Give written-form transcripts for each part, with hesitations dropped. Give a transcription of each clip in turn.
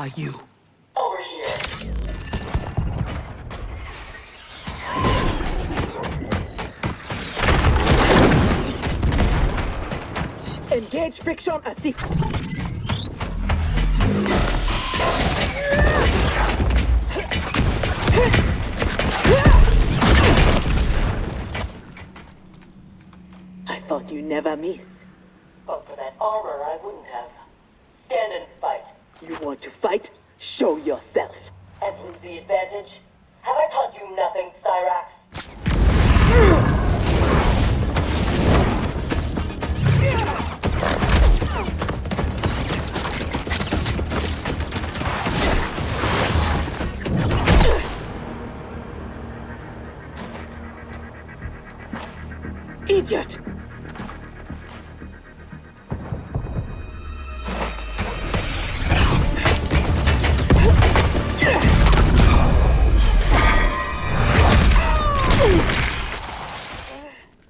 are you? Over here. Engage friction assist. I thought you never miss. But for that armor, I wouldn't have. Stand and fight. You want to fight? Show yourself. And lose the advantage? Have I taught you nothing, Cyrax? Idiot!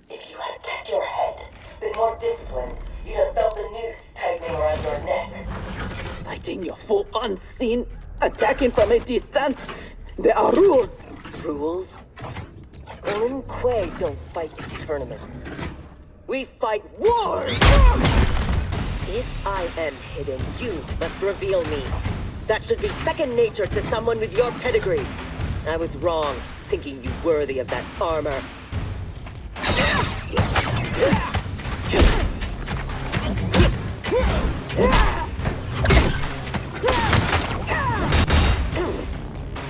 If you had kept your head, been more disciplined, you'd have felt the noose tightening around your neck. Fighting your foe unseen, attacking from a distance. There are rules. Rules? Lin Kuei don't fight in tournaments. We fight wars! If I am hidden, you must reveal me. That should be second nature to someone with your pedigree. I was wrong, thinking you worthy of that armor.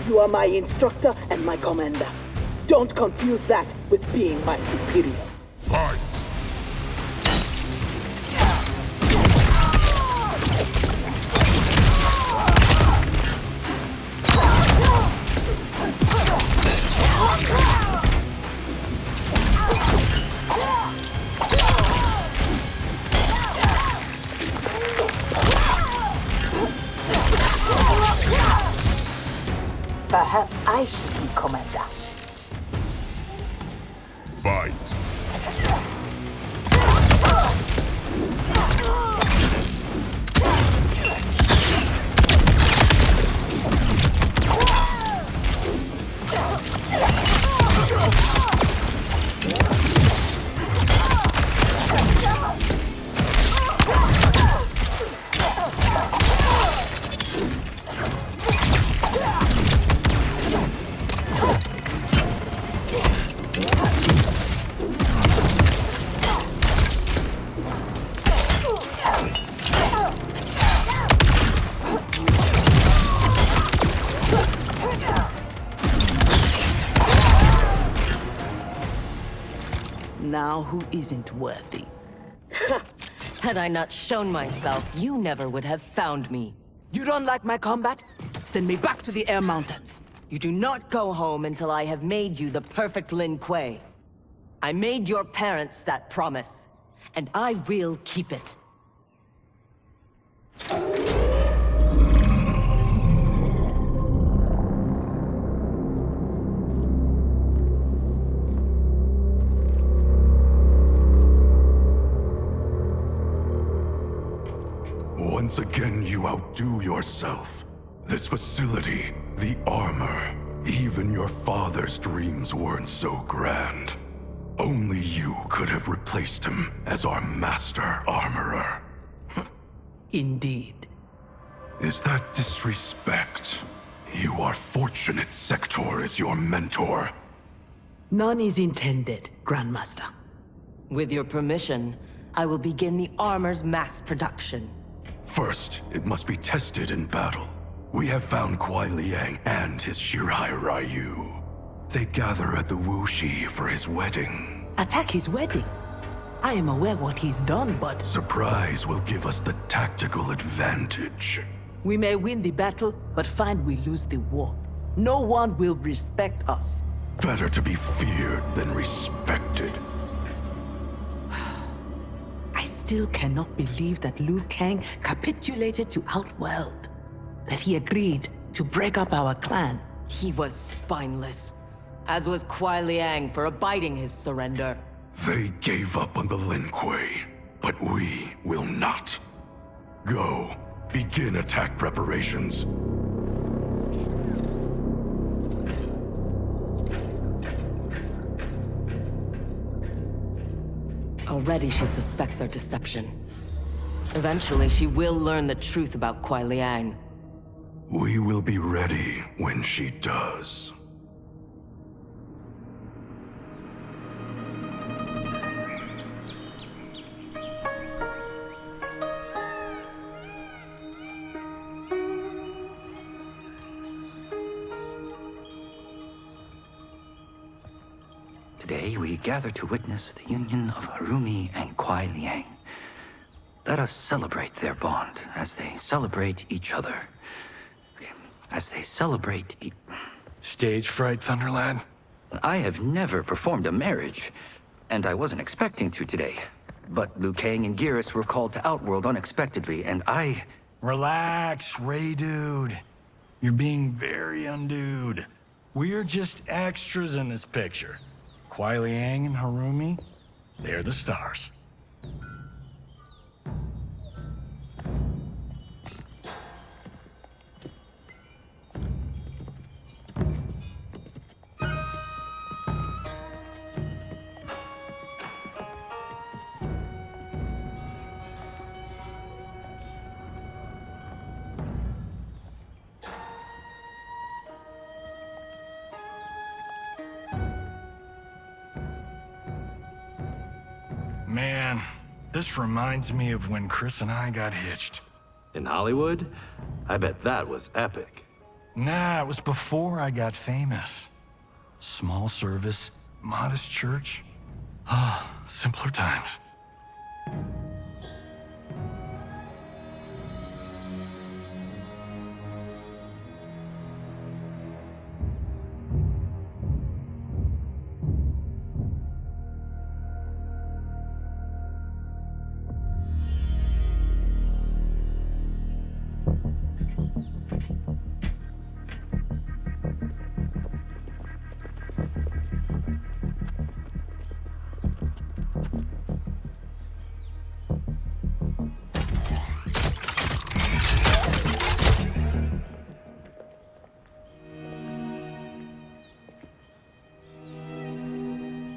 You are my instructor and my commander. Don't confuse that with being my superior. Fight! Perhaps I should be commander. Fight! Now who isn't worthy? Had I not shown myself, you never would have found me. You don't like my combat? Send me back to the Air Mountains. You do not go home until I have made you the perfect Lin Kuei. I made your parents that promise, and I will keep it. Once again, you outdo yourself. This facility, the armor, even your father's dreams weren't so grand. Only you could have replaced him as our master armorer. Indeed. Is that disrespect? You are fortunate Sector is your mentor. None is intended, Grandmaster. With your permission, I will begin the armor's mass production. First, it must be tested in battle. We have found Kuai Liang and his Shirai Ryu. They gather at the Wuxi for his wedding. Attack his wedding? I am aware what he's done, but... Surprise will give us the tactical advantage. We may win the battle, but find we lose the war. No one will respect us. Better to be feared than respected. I still cannot believe that Liu Kang capitulated to Outworld. That he agreed to break up our clan. He was spineless, as was Kuai Liang for abiding his surrender. They gave up on the Lin Kuei, but we will not. Go, Begin attack preparations. Already she suspects our deception. Eventually, she will learn the truth about Kuai Liang. We will be ready when she does. Today we gather to witness the union of Harumi and Kuai Liang. Let us celebrate their bond as they celebrate each other. As they celebrate Stage fright, Thunderlad? I have never performed a marriage, and I wasn't expecting to today. But Liu Kang and Geras were called to Outworld unexpectedly, and I... Relax, Ray dude. You're being very undude. We're just extras in this picture. Kuai Liang and Harumi, they're the stars. Man, this reminds me of when Chris and I got hitched. In Hollywood? I bet that was epic. Nah, it was before I got famous. Small service, modest church. Ah, simpler times.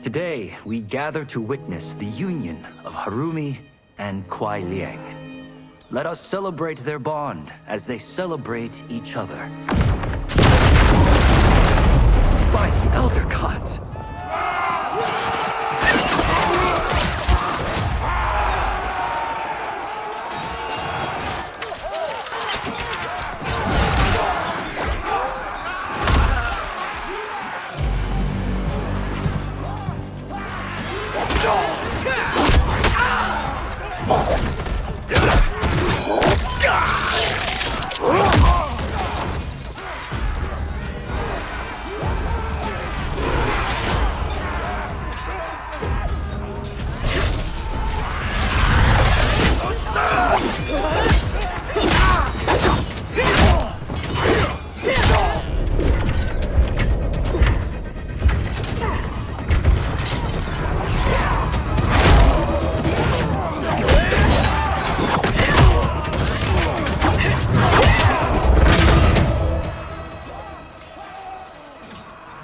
Today, we gather to witness the union of Harumi and Kuai Liang. Let us celebrate their bond as they celebrate each other. By the Elder Gods!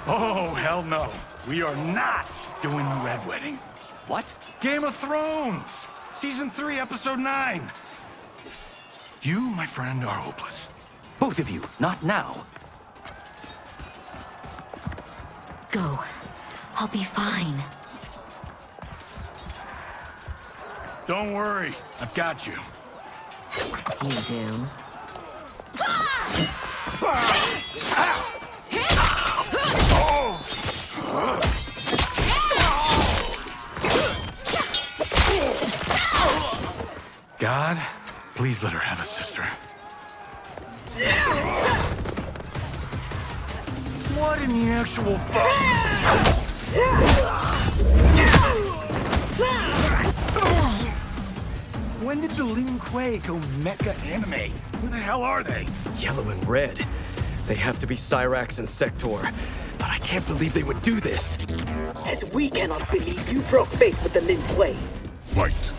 Oh, hell no. We are not doing the Red Wedding. What? Game of Thrones! Season 3, Episode 9. You, my friend, are hopeless. Both of you, not now. Go. I'll be fine. Don't worry, I've got you. You do. God, please let her have a sister. What in the actual fuck? When did the Lin Kuei go mecha anime? Who the hell are they? Yellow and red. They have to be Cyrax and Sector. But I can't believe they would do this. As we cannot believe you broke faith with the Lin Kuei. Fight!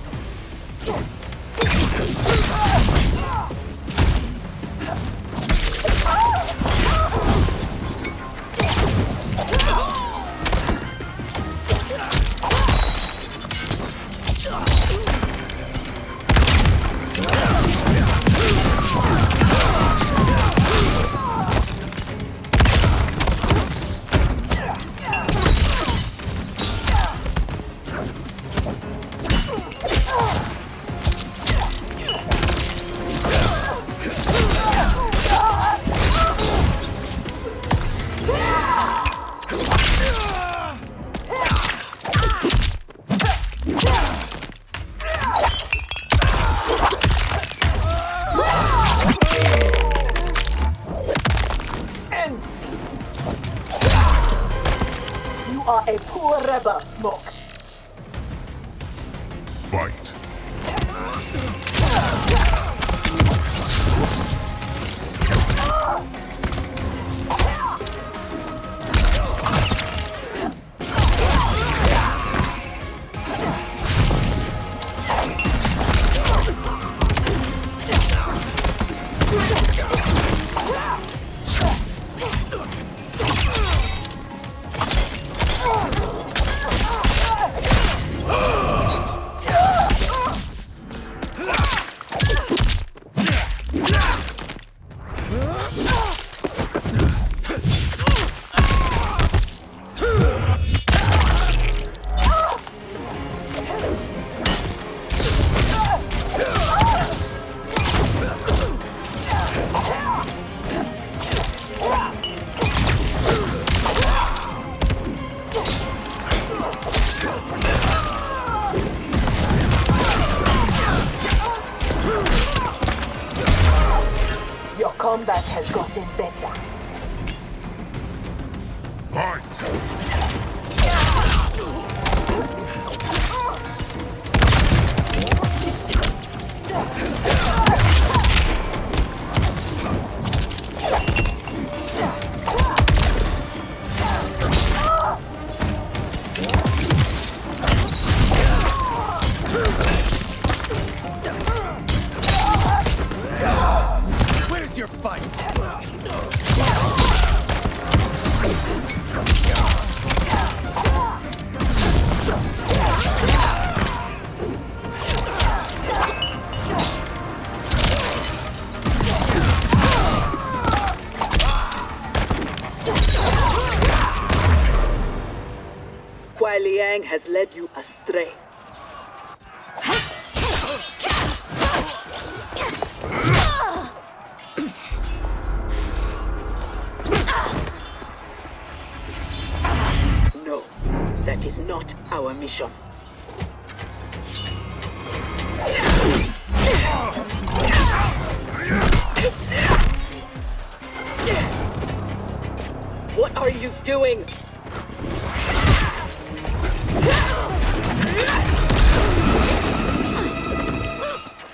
are a poor rebel, Smoke. Fight. Your combat has gotten better. Fight! Where's your fight? Kuai Liang has led you astray. No, that is not our mission. What are you doing?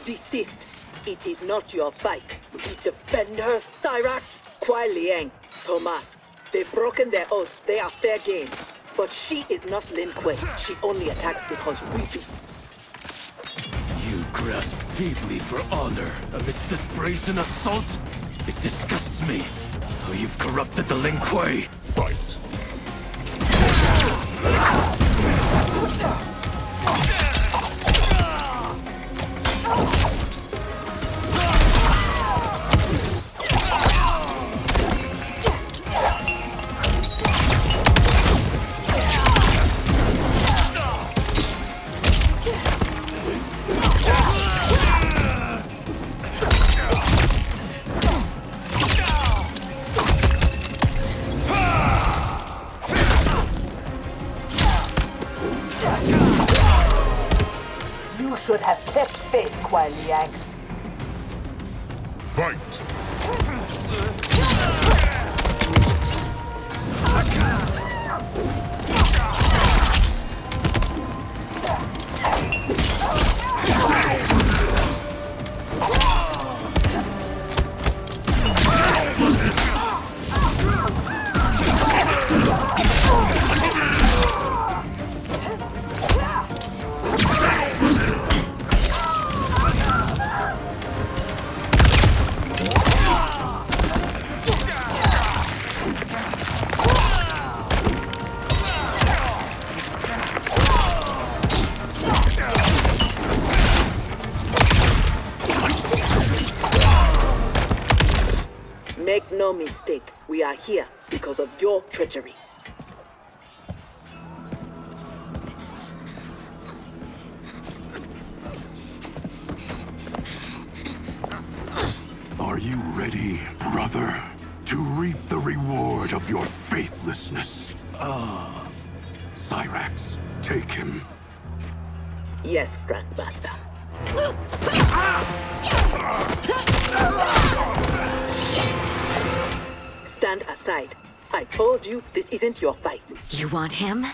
Desist. It is not your fight. Defend her, Cyrax. Kuai Liang, Thomas. They've broken their oath. They are fair game. But she is not Lin Kuei. She only attacks because we do. You grasp feebly for honor amidst this brazen assault? It disgusts me how you've corrupted the Lin Kuei. Fight! You should have kept faith, Kuai Liang. Fight! Make no mistake, we are here because of your treachery. Are you ready, brother, to reap the reward of your faithlessness? Cyrax, take him. Yes, Grandmaster. Stand aside. I told you this isn't your fight. You want him?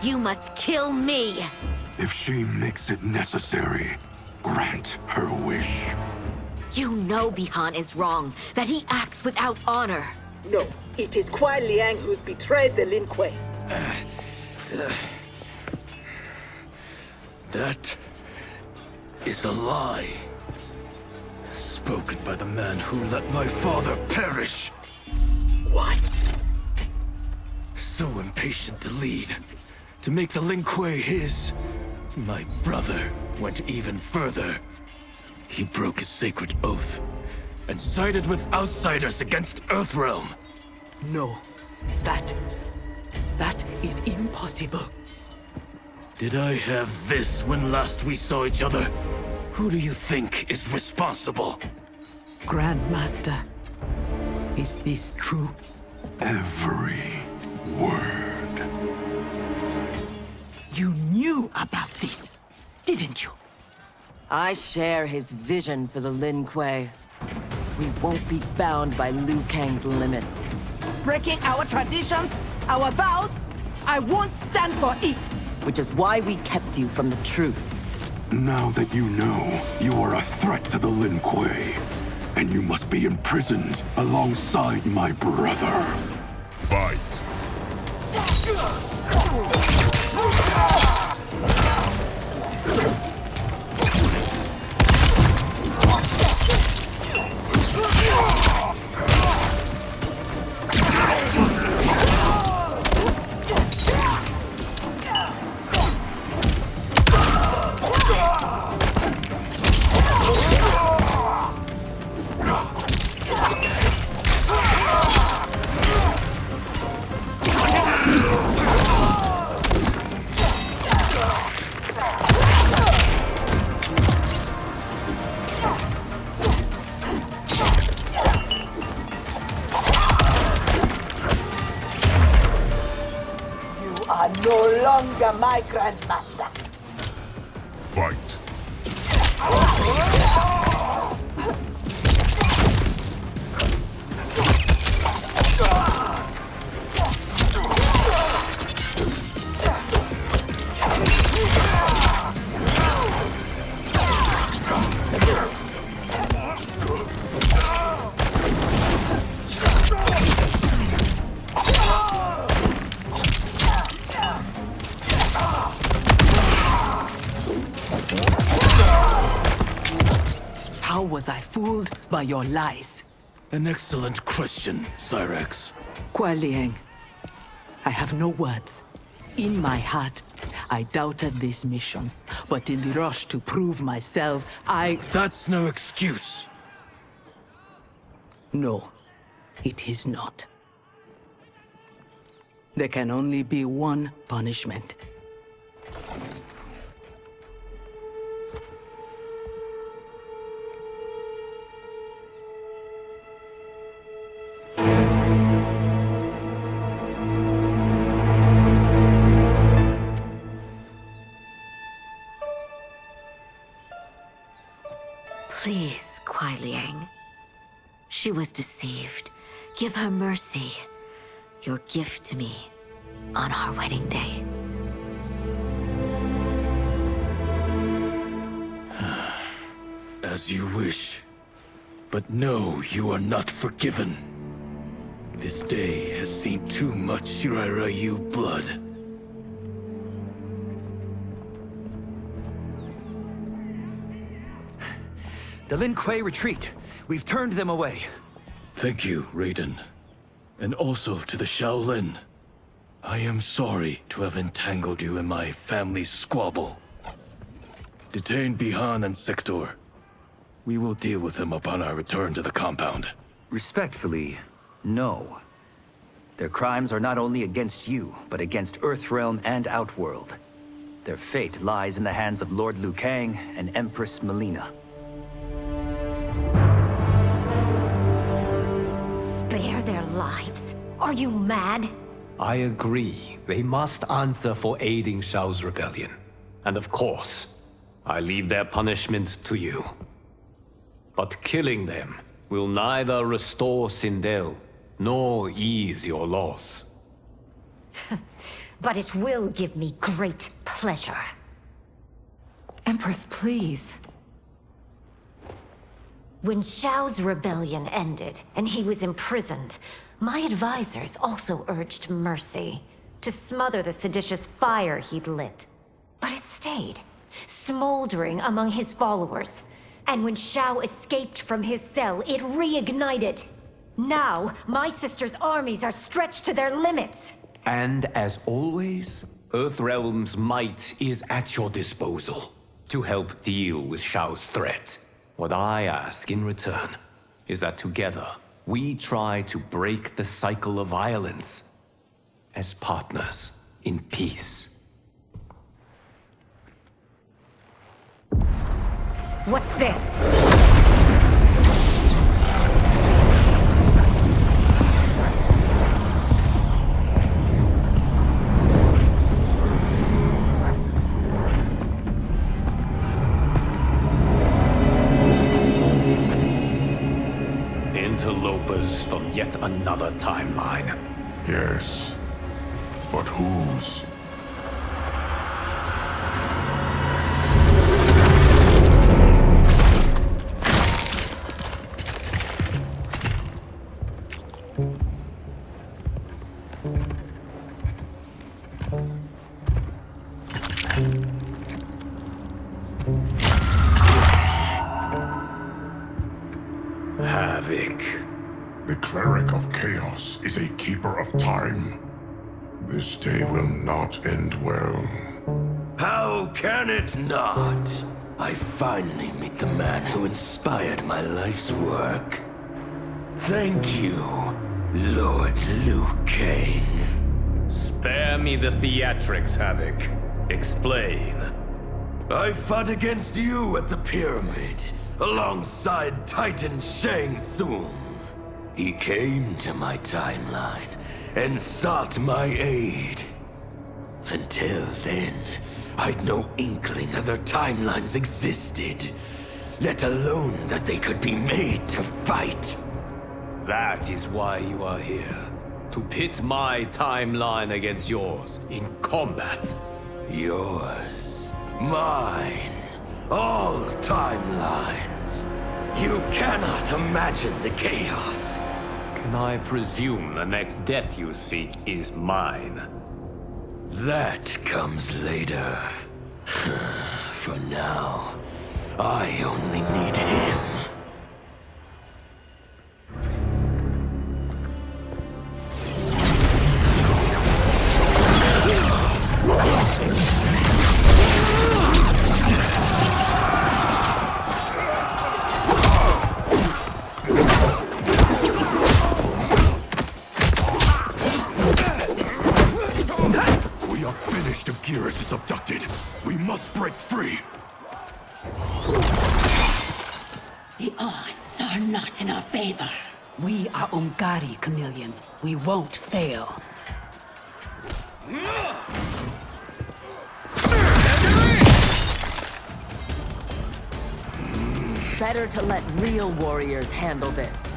You must kill me! If she makes it necessary, grant her wish. You know Bihan is wrong, that he acts without honor. No, it is Kuai Liang who's betrayed the Lin Kuei. That is a lie. Spoken by the man who let my father perish. What? So impatient to lead, to make the Lin Kuei his. My brother went even further. He broke his sacred oath and sided with outsiders against Earthrealm. No, that is impossible. Did I have this when last we saw each other? Who do you think is responsible? Grandmaster, is this true? Every word. You knew about this, didn't you? I share his vision for the Lin Kuei. We won't be bound by Liu Kang's limits. Breaking our traditions, our vows, I won't stand for it. Which is why we kept you from the truth. Now that you know, you are a threat to the Lin Kuei, and you must be imprisoned alongside my brother. Fight! No longer my grandmaster. Fight! How was I fooled by your lies? An excellent question, Cyrax. Kuai Liang, I have no words. In my heart, I doubted this mission, but in the rush to prove myself, That's no excuse. No, it is not. There can only be one punishment. Please, Kuai Liang. She was deceived. Give her mercy. Your gift to me on our wedding day. As you wish. But no, you are not forgiven. This day has seen too much Shirai Ryu blood. The Lin Kuei retreat. We've turned them away. Thank you, Raiden. And also to the Shaolin. I am sorry to have entangled you in my family's squabble. Detain Bihan and Sector. We will deal with them upon our return to the compound. Respectfully, no. Their crimes are not only against you, but against Earthrealm and Outworld. Their fate lies in the hands of Lord Liu Kang and Empress Melina. Spare their lives? Are you mad? I agree. They must answer for aiding Shao's rebellion. And of course, I leave their punishment to you. But killing them will neither restore Sindel nor ease your loss. But it will give me great pleasure. Empress, please. When Shao's rebellion ended, and he was imprisoned, my advisors also urged mercy, to smother the seditious fire he'd lit. But it stayed, smoldering among his followers. And when Shao escaped from his cell, it reignited. Now, my sister's armies are stretched to their limits. And as always, Earthrealm's might is at your disposal to help deal with Shao's threat. What I ask in return is that together, we try to break the cycle of violence as partners in peace. What's this? Interlopers from yet another timeline. Yes. But whose? Havoc. The cleric of chaos is a keeper of time. This day will not end well. How can it not? I finally meet the man who inspired my life's work. Thank you, Lord Liu Kang. Spare me the theatrics, Havoc. Explain. I fought against you at the pyramid, alongside Titan Shang Tsung. He came to my timeline and sought my aid. Until then, I'd no inkling other timelines existed, let alone that they could be made to fight. That is why you are here. To pit my timeline against yours in combat. Yours, mine, all timelines. You cannot imagine the chaos. Can I presume the next death you seek is mine? That comes later. For now, I only need him. If Geras is abducted, we must break free. The odds are not in our favor. We are Ungari, Chameleon. We won't fail. Better to let real warriors handle this.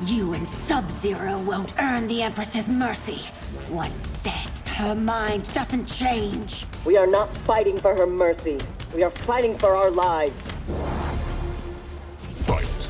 You and Sub-Zero won't earn the Empress's mercy. Once set, her mind doesn't change. We are not fighting for her mercy. We are fighting for our lives. Fight.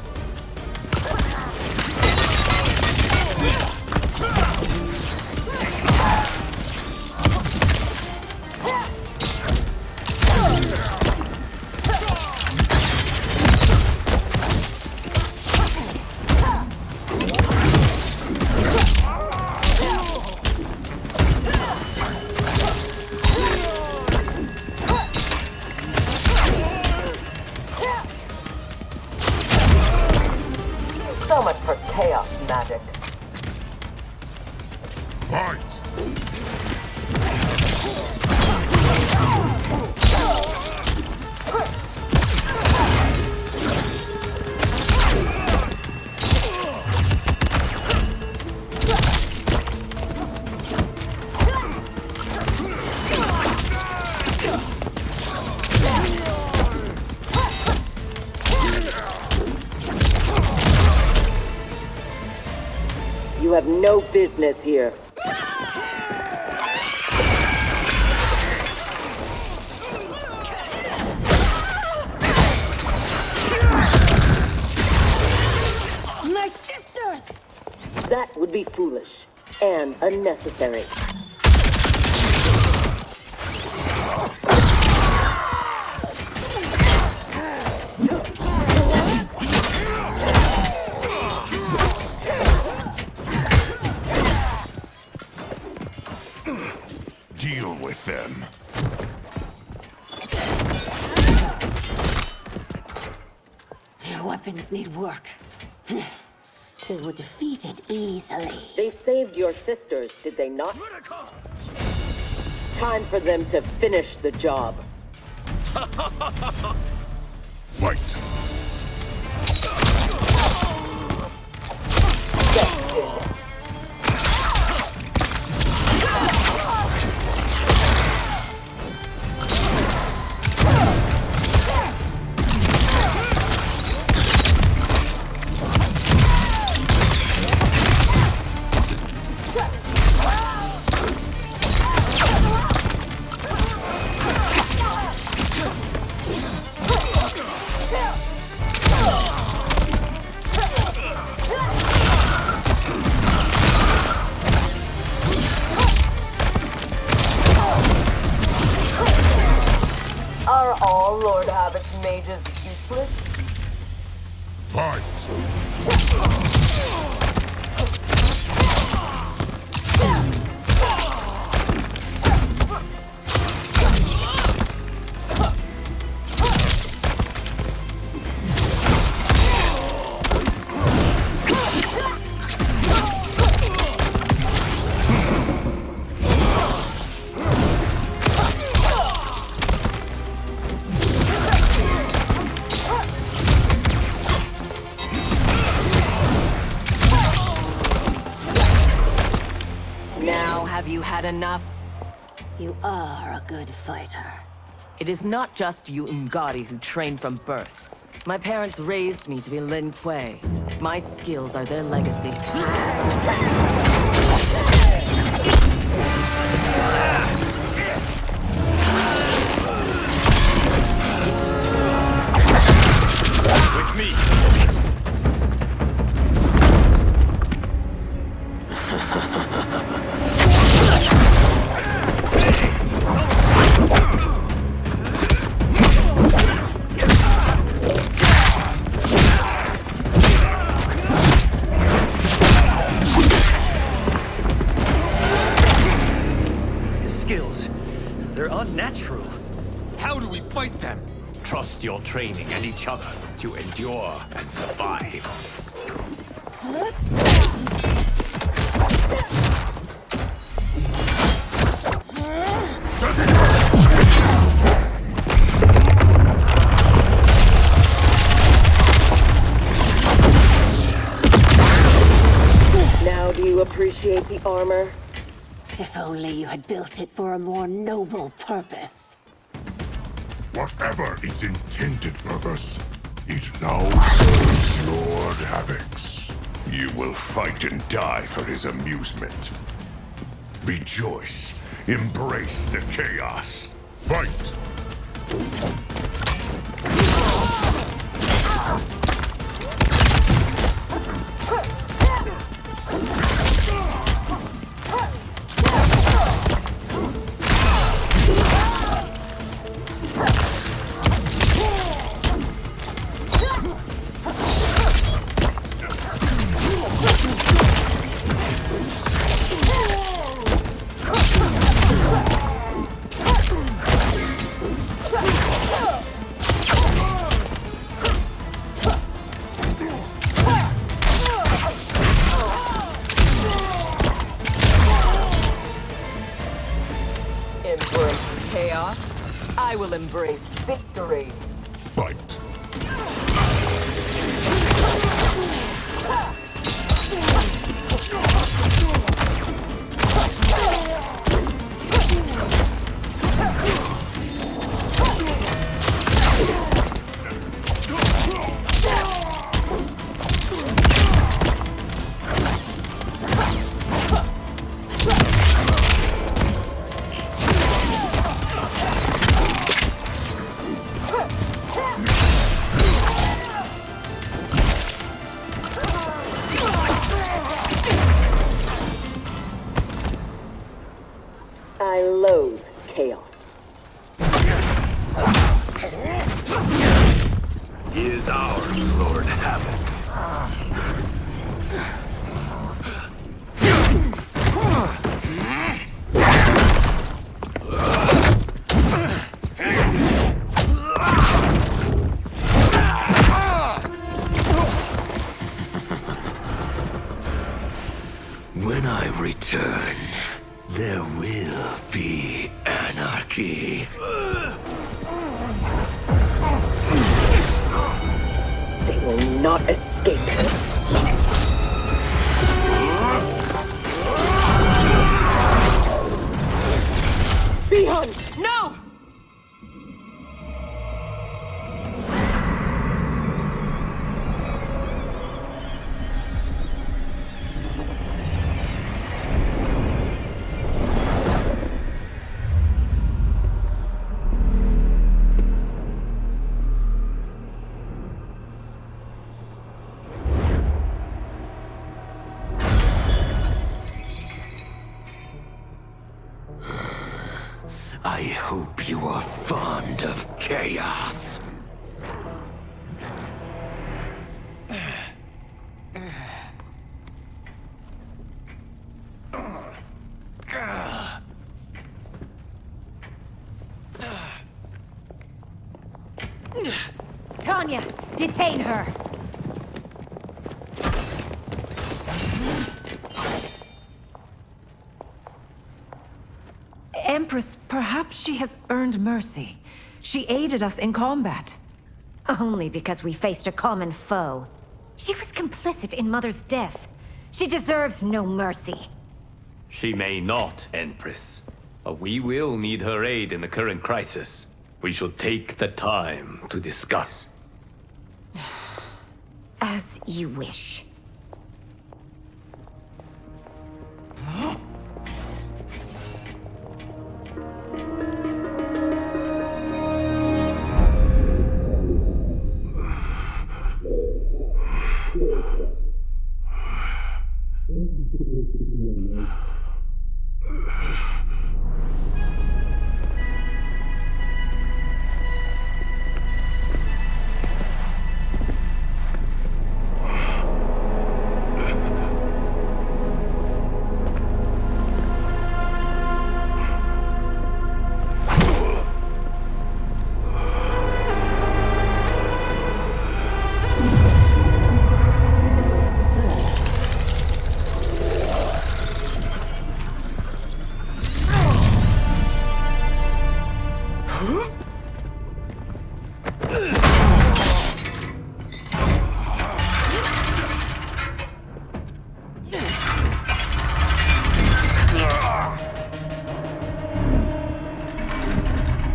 have no business here. My sisters! That would be foolish and unnecessary. Deal with them. Their weapons need work. They were defeated easily. They saved your sisters, did they not? Time for them to finish the job. Fight! Are all Lord Habit's mages useless? Fight! Have you had enough? You are a good fighter. It is not just you Ungari who train from birth. My parents raised me to be Lin Kuei. My skills are their legacy. With me! They're unnatural. How do we fight them? Trust your training and each other to endure and survive. Now do you appreciate the armor? If only you had built it for a more noble purpose. Whatever its intended purpose, it now serves Lord Havoc's. You will fight and die for his amusement. Rejoice. Embrace the chaos. Fight! Embrace chaos. I will embrace victory. Fight! cannot escape. Bihun! No! I hope you are fond of chaos. Tanya, detain her! Empress, perhaps she has earned mercy. She aided us in combat. Only because we faced a common foe. She was complicit in Mother's death. She deserves no mercy. She may not, Empress. But we will need her aid in the current crisis. We should take the time to discuss. As you wish.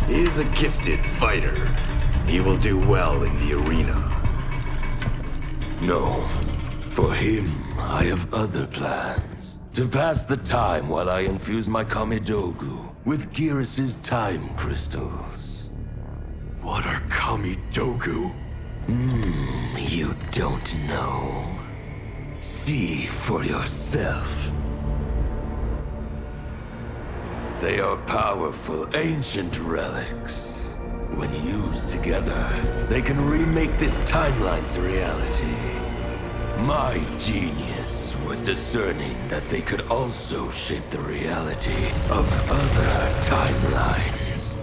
He is a gifted fighter. He will do well in the arena. No. For him, I have other plans. To pass the time while I infuse my Kamidogu with Gearus's time crystals. What are Kamidogu? You don't know. See for yourself. They are powerful, ancient relics. When used together, they can remake this timeline's reality. My genius was discerning that they could also shape the reality of other timelines.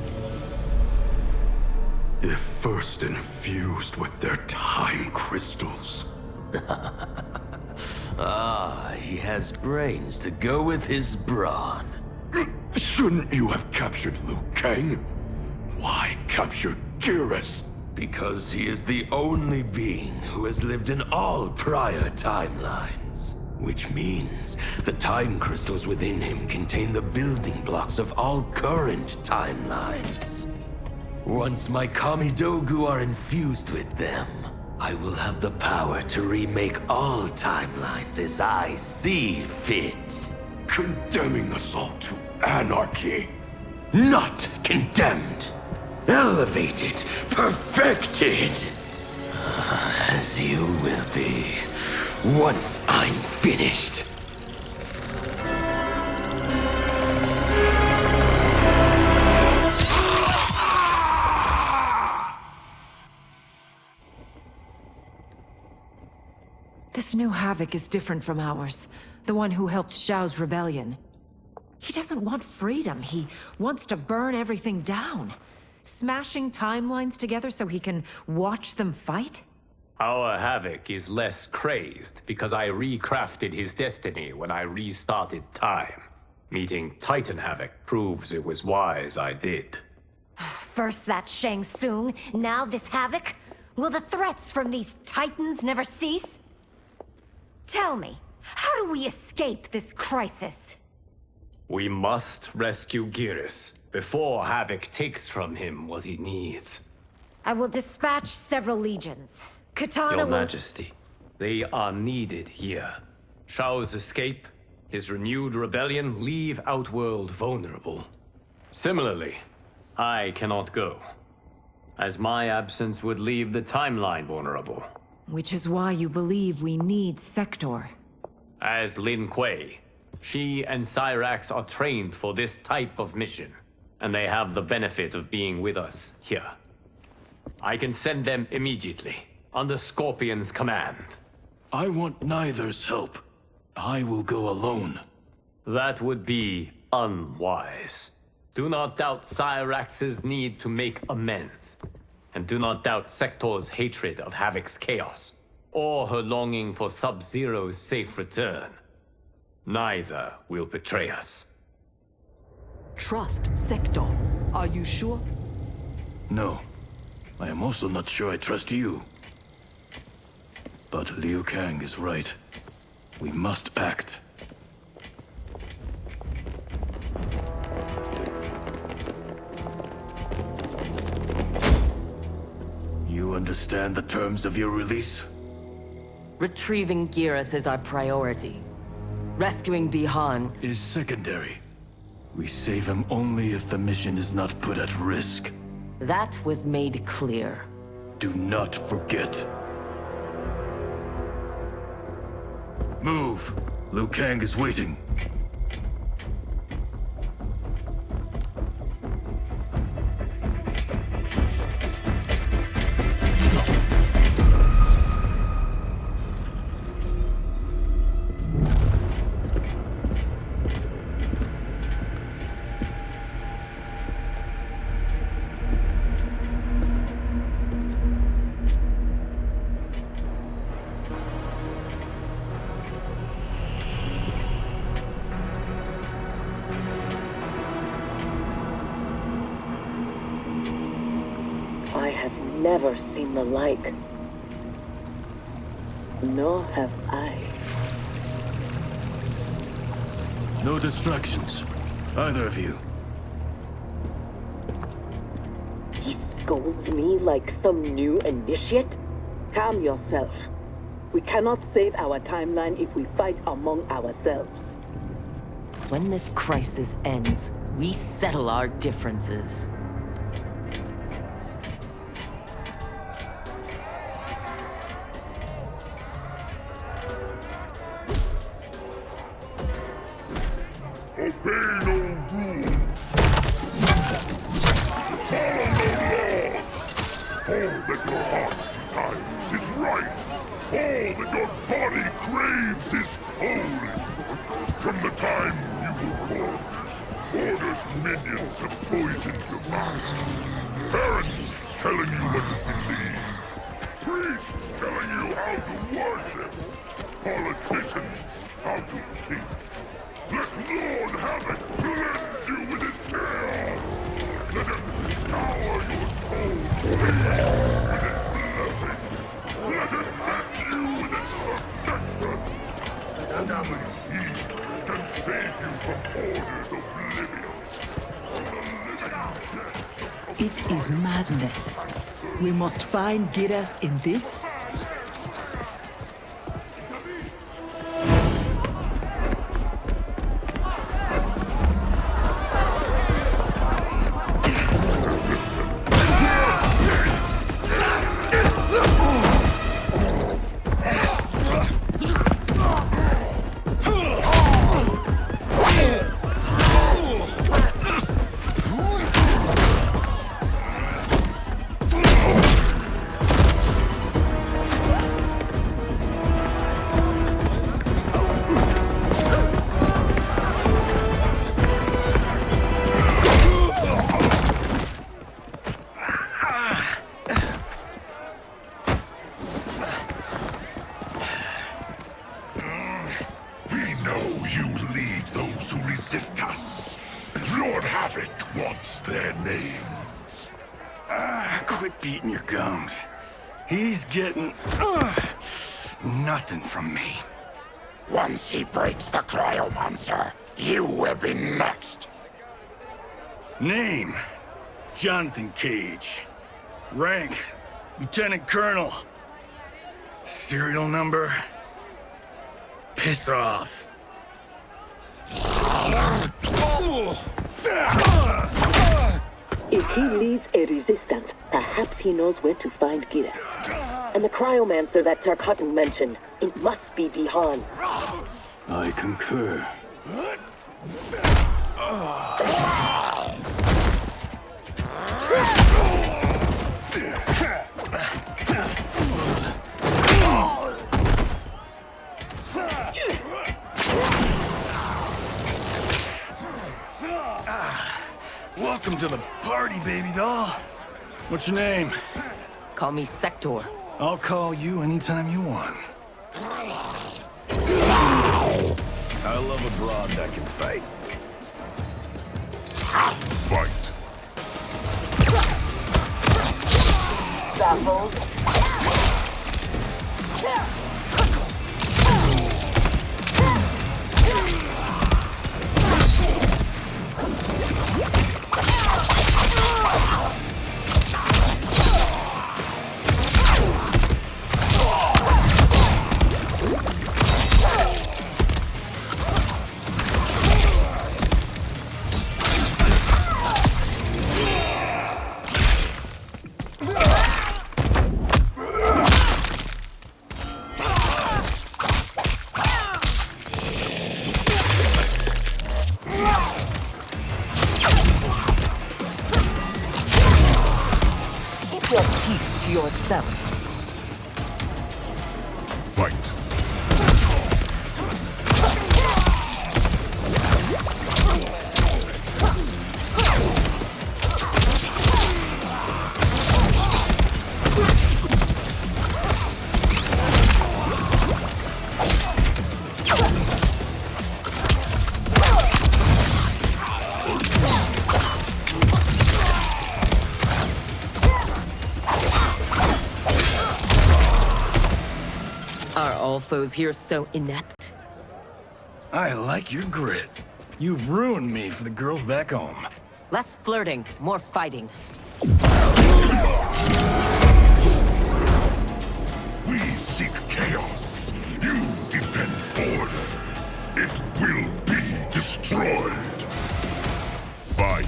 If first infused with their time crystals. He has brains to go with his brawn. Shouldn't you have captured Liu Kang? Why capture Gearus? Because he is the only being who has lived in all prior timelines. Which means the time crystals within him contain the building blocks of all current timelines. Once my Kamidogu are infused with them, I will have the power to remake all timelines as I see fit. Condemning us all to anarchy. Not condemned. Elevated. Perfected. As you will be, once I'm finished. This new Havoc is different from ours. The one who helped Xiao's rebellion. He doesn't want freedom. He wants to burn everything down. Smashing timelines together so he can watch them fight? Our Havoc is less crazed because I recrafted his destiny when I restarted time. Meeting Titan Havoc proves it was wise I did. First that Shang Tsung, now this Havoc? Will the threats from these titans never cease? Tell me, how do we escape this crisis? We must rescue Geras before Havoc takes from him what he needs. I will dispatch several legions. Katana Your will... Majesty, they are needed here. Shao's escape, his renewed rebellion leave Outworld vulnerable. Similarly, I cannot go, as my absence would leave the timeline vulnerable. Which is why you believe we need Sector. As Lin Kuei, she and Cyrax are trained for this type of mission, and they have the benefit of being with us here. I can send them immediately, under Scorpion's command. I want neither's help. I will go alone. That would be unwise. Do not doubt Cyrax's need to make amends. And do not doubt Sector's hatred of Havoc's chaos, or her longing for Sub-Zero's safe return. Neither will betray us. Trust Sector. Are you sure? No. I am also not sure I trust you. But Liu Kang is right. We must act. You understand the terms of your release? Retrieving Geras is our priority. Rescuing Bihan is secondary. We save him only if the mission is not put at risk. That was made clear. Do not forget. Move! Liu Kang is waiting. I have never seen the like. Nor have I. No distractions. Either of you. He scolds me like some new initiate? Calm yourself. We cannot save our timeline if we fight among ourselves. When this crisis ends, we settle our differences. Obey no rules. Follow no laws. All that your heart desires is right. All that your body craves is cold. From the time you were born, Order's minions have poisoned your mind. Parents telling you what to believe. Priests telling you how to worship. Politicians how to think. Let Lord Havoc cleanse you with his chaos! Let him scour your soul with his blessings! Let him hit you with his protection! Only he can save you from Order's oblivion! It is madness. We must find Geras in this. Resist us. Lord Havoc wants their names. Quit beating your gums. He's getting nothing from me. Once he breaks the cryomonster, you will be next. Name: Jonathan Cage. Rank: Lieutenant Colonel. Serial number: piss off. If he leads a resistance, perhaps he knows where to find Giras. And the cryomancer that Tarkatan mentioned, it must be Bihan. I concur. Welcome to the party, baby doll. What's your name? Call me Sector. I'll call you anytime you want. I love a broad that can fight. Fight. Baffled. Your teeth to yourself. Fight. Are all foes here so inept? I like your grit. You've ruined me for the girls back home. Less flirting, more fighting. We seek chaos. You defend order. It will be destroyed. Fight.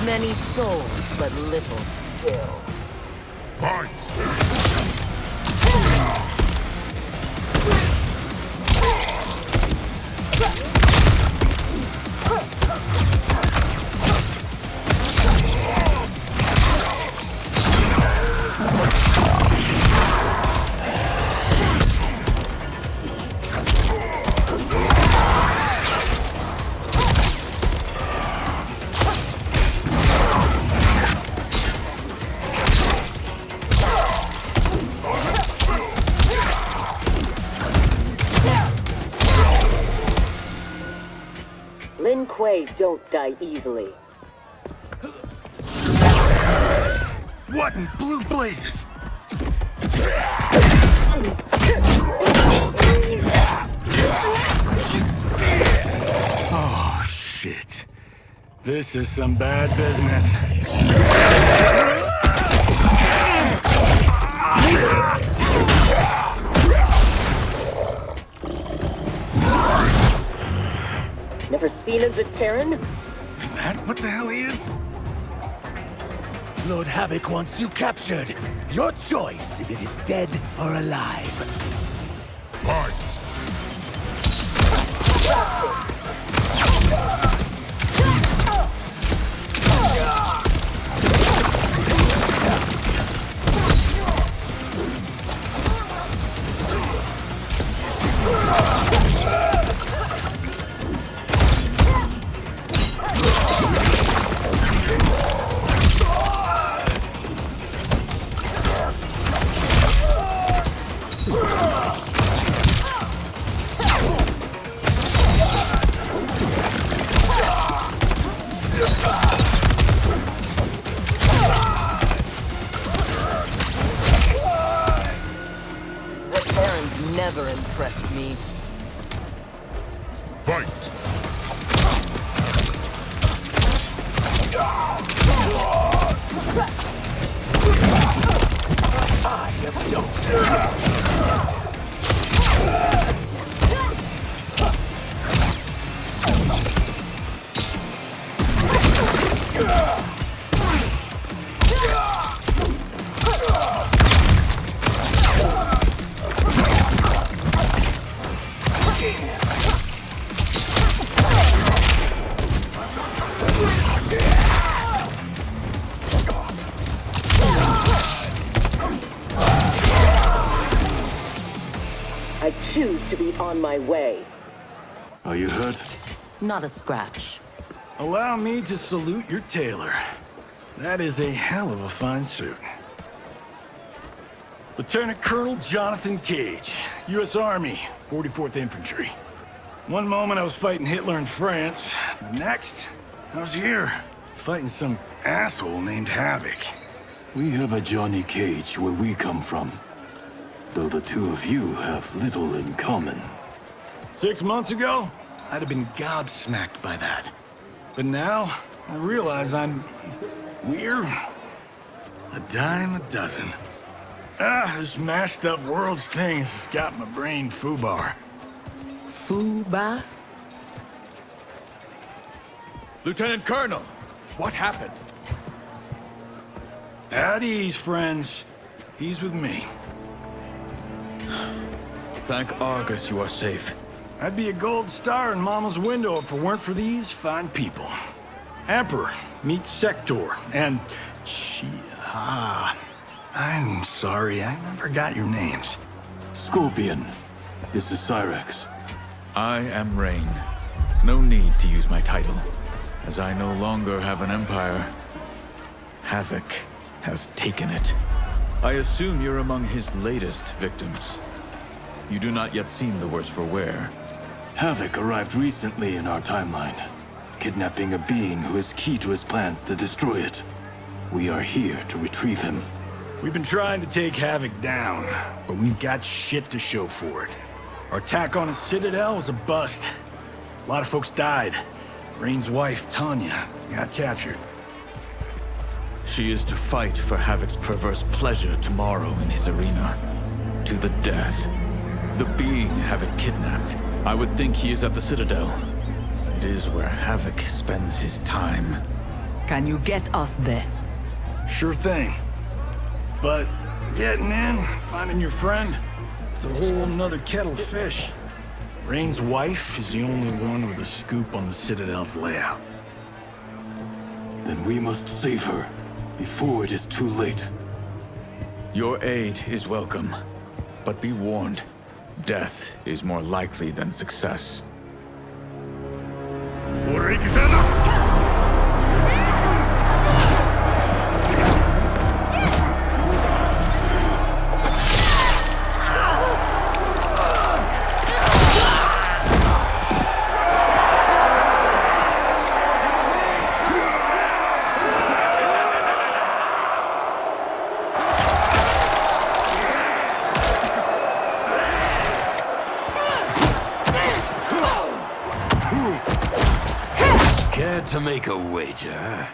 Many souls, but little skill. Fight. Lin Kuei don't die easily. What in blue blazes? Oh, shit. This is some bad business. Athena's a Terran? Is that what the hell he is? Lord Havoc wants you captured. Your choice if it is dead or alive. Fight! Never impressed me. Fight! I am done. I choose to be on my way. Are you hurt? Not a scratch. Allow me to salute your tailor. That is a hell of a fine suit. Lieutenant Colonel Jonathan Cage, U.S. Army, 44th Infantry. One moment I was fighting Hitler in France. The next, I was here, fighting some asshole named Havoc. We have a Johnny Cage where we come from, though the two of you have little in common. 6 months ago, I'd have been gobsmacked by that. But now, I realize I'm weird. A dime a dozen. This mashed up worlds thing has got my brain foobar. Fuba? Lieutenant Colonel, what happened? At ease, friends. He's with me. Thank Argus you are safe. I'd be a gold star in Mama's window if it weren't for these fine people. Emperor meets Sector, and I'm sorry, I never got your names. Scorpion, this is Cyrex. I am Rain. No need to use my title, as I no longer have an empire. Havoc has taken it. I assume you're among his latest victims. You do not yet seem the worse for wear. Havoc arrived recently in our timeline, kidnapping a being who is key to his plans to destroy it. We are here to retrieve him. We've been trying to take Havoc down, but we've got shit to show for it. Our attack on his citadel was a bust. A lot of folks died. Rain's wife, Tanya, got captured. She is to fight for Havoc's perverse pleasure tomorrow in his arena. To the death. The being Havoc kidnapped. I would think he is at the Citadel. It is where Havoc spends his time. Can you get us there? Sure thing. But getting in, finding your friend, it's a whole nother kettle of fish. Rain's wife is the only one with a scoop on the Citadel's layout. Then we must save her before it is too late. Your aid is welcome, but be warned. Death is more likely than success. To make a wager?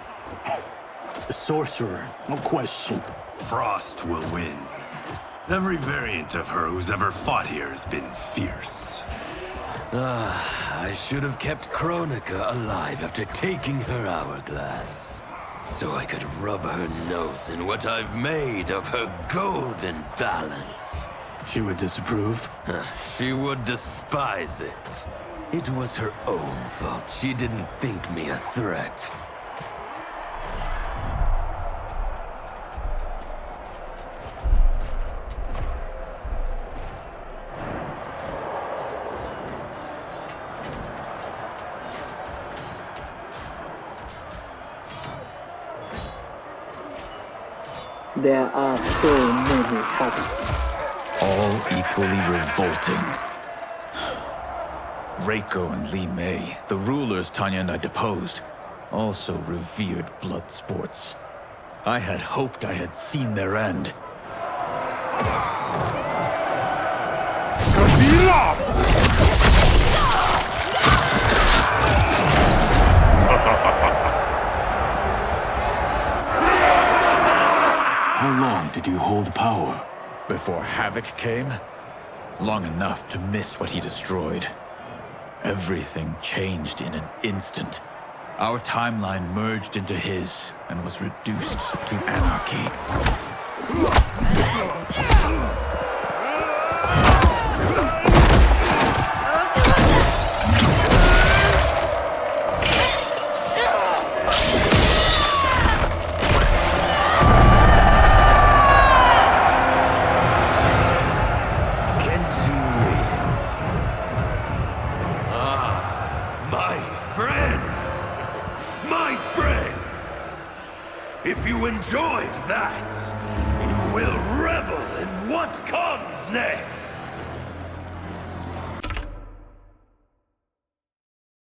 The sorcerer, no question. Frost will win. Every variant of her who's ever fought here has been fierce. I should have kept Kronika alive after taking her hourglass. So I could rub her nose in what I've made of her golden balance. She would disapprove? She would despise it. It was her own fault. She didn't think me a threat. There are so many Havocs. All equally revolting. Reiko and Li Mei, the rulers Tanya and I deposed, also revered blood sports. I had hoped I had seen their end. How long did you hold power? Before Havoc came, long enough to miss what he destroyed. Everything changed in an instant. Our timeline merged into his and was reduced to anarchy. If you enjoyed that, you will revel in what comes next.